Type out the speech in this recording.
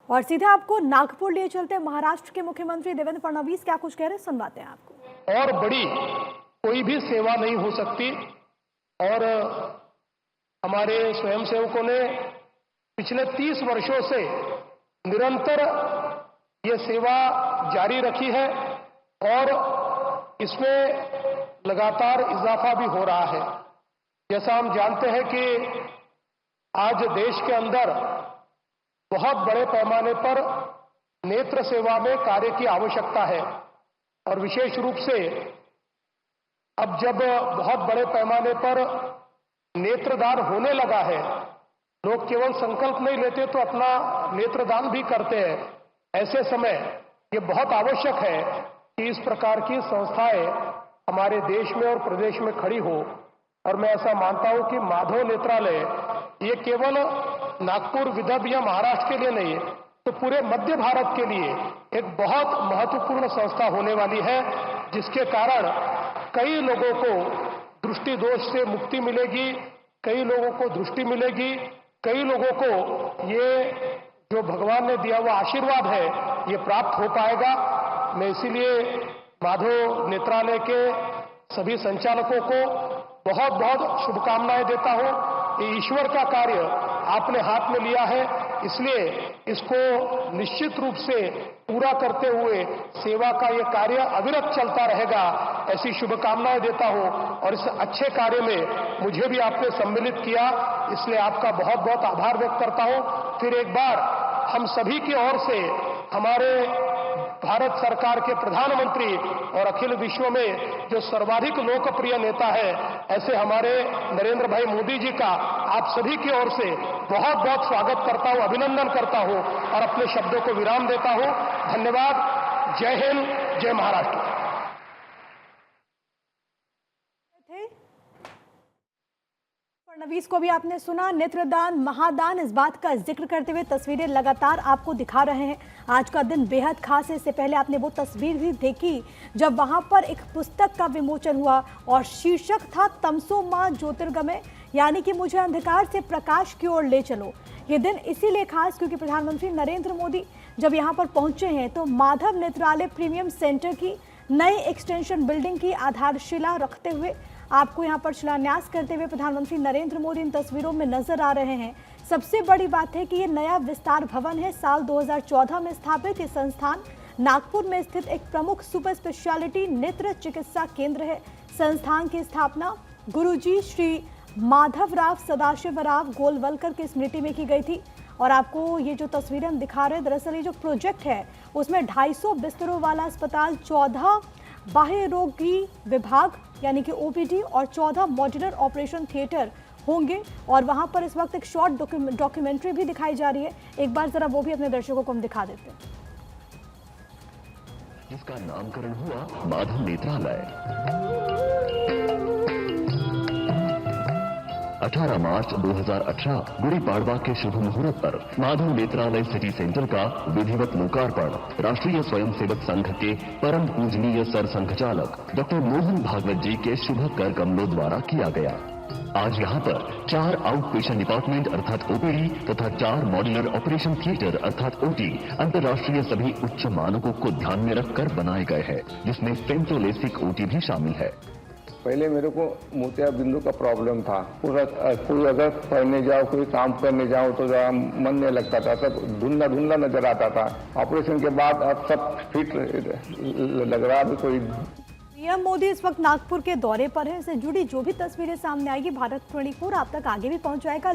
और सीधे आपको नागपुर लिए चलते हैं। महाराष्ट्र के मुख्यमंत्री देवेंद्र फडणवीस क्या कुछ कह रहे हैं, सुनवाते हैं आपको। और बड़ी कोई भी सेवा नहीं हो सकती और हमारे स्वयंसेवकों ने पिछले 30 वर्षों से निरंतर ये सेवा जारी रखी है और इसमें लगातार इजाफा भी हो रहा है। जैसा हम जानते हैं कि आज देश के अंदर बहुत बड़े पैमाने पर नेत्र सेवा में कार्य की आवश्यकता है और विशेष रूप से अब जब बहुत बड़े पैमाने पर नेत्रदान होने लगा है, लोग केवल संकल्प नहीं लेते तो अपना नेत्रदान भी करते हैं। ऐसे समय ये बहुत आवश्यक है कि इस प्रकार की संस्थाएं हमारे देश में और प्रदेश में खड़ी हो। और मैं ऐसा मानता हूं कि माधव नेत्रालय ये केवल नागपुर, विदर्भ या महाराष्ट्र के लिए नहीं तो पूरे मध्य भारत के लिए एक बहुत महत्वपूर्ण संस्था होने वाली है, जिसके कारण कई लोगों को दृष्टि दोष से मुक्ति मिलेगी, कई लोगों को दृष्टि मिलेगी, कई लोगों को ये जो भगवान ने दिया हुआ आशीर्वाद है ये प्राप्त हो पाएगा। मैं इसीलिए माधव नेत्रालय के सभी संचालकों को बहुत बहुत शुभकामनाएं देता हूं। ये ईश्वर का कार्य आपने हाथ में लिया है, इसलिए इसको निश्चित रूप से पूरा करते हुए सेवा का ये कार्य अविरत चलता रहेगा, ऐसी शुभकामनाएं देता हूं। और इस अच्छे कार्य में मुझे भी आपने सम्मिलित किया, इसलिए आपका बहुत बहुत आभार व्यक्त करता हूं। फिर एक बार हम सभी की ओर से हमारे भारत सरकार के प्रधानमंत्री और अखिल विश्व में जो सर्वाधिक लोकप्रिय नेता है ऐसे हमारे नरेंद्र भाई मोदी जी का आप सभी की ओर से बहुत बहुत स्वागत करता हूं, अभिनंदन करता हूं और अपने शब्दों को विराम देता हूं। धन्यवाद। जय हिंद, जय महाराष्ट्र। फडणवीस को भी आपने सुना। नेत्रदान, महादान, इस बात का जिक्र करते हुए तस्वीरें लगातार आपको दिखा रहे हैं। आज का दिन बेहद खास है। इससे पहले आपने वो तस्वीर भी देखी जब वहां पर एक पुस्तक का विमोचन हुआ और शीर्षक था तमसो मां ज्योतिर्गमय, यानी कि मुझे अंधकार से प्रकाश की ओर ले चलो। ये दिन इसीलिए खास क्योंकि प्रधानमंत्री नरेंद्र मोदी जब यहाँ पर पहुंचे हैं तो माधव नेत्रालय प्रीमियम सेंटर की नई एक्सटेंशन बिल्डिंग की आधारशिला रखते हुए आपको यहाँ पर शिलान्यास करते हुए प्रधानमंत्री नरेंद्र मोदी इन तस्वीरों में नजर आ रहे हैं। सबसे बड़ी बात है कि ये नया विस्तार भवन है। साल 2014 में स्थापित ये संस्थान नागपुर में स्थित एक प्रमुख सुपर स्पेशलिटी नेत्र चिकित्सा केंद्र है। संस्थान की स्थापना गुरुजी श्री माधवराव सदाशिवराव गोलवलकर की स्मृति में की गई थी। और आपको ये जो तस्वीरें हम दिखा रहे हैं, दरअसल ये जो प्रोजेक्ट है उसमें 250 बिस्तरों वाला अस्पताल, 14 बाह्य रोगी विभाग यानी कि ओपीडी और 14 मॉड्यूलर ऑपरेशन थिएटर होंगे। और वहां पर इस वक्त एक शॉर्ट डॉक्यूमेंट्री भी दिखाई जा रही है। एक बार जरा वो भी अपने दर्शकों को हम दिखा देते हैं। जिसका नामकरण हुआ माधव नेत्रालय। 18 मार्च 2018 गुड़ी पाड़वा के शुभ मुहूर्त पर माधव नेत्रालय सिटी सेंटर का विधिवत लोकार्पण राष्ट्रीय स्वयंसेवक संघ के परम पूजनीय सर संघचालक डॉक्टर मोहन भागवत जी के शुभ कर कमलों द्वारा किया गया। आज यहाँ पर 4 आउट पेशेंट डिपार्टमेंट अर्थात ओपीडी तथा 4 मॉड्यूलर ऑपरेशन थिएटर अर्थात ओटी अंतर्राष्ट्रीय सभी उच्च मानकों को ध्यान में रखकर बनाए गए हैं, जिसमें फेमटोलेसिक ओटी भी शामिल है। पहले मेरे को मोतिया बिंदु का प्रॉब्लम था। पूरा कोई अगर पढ़ने जाओ, कोई काम करने जाओ तो जरा मन नहीं लगता था, सब धुंधला धुंधला नजर आता था। ऑपरेशन के बाद अब सब फिट लग रहा है। कोई पीएम मोदी इस वक्त नागपुर के दौरे पर है। इससे जुड़ी जो भी तस्वीरें सामने आएगी भारत 24 आप तक आगे भी पहुंचाएगा।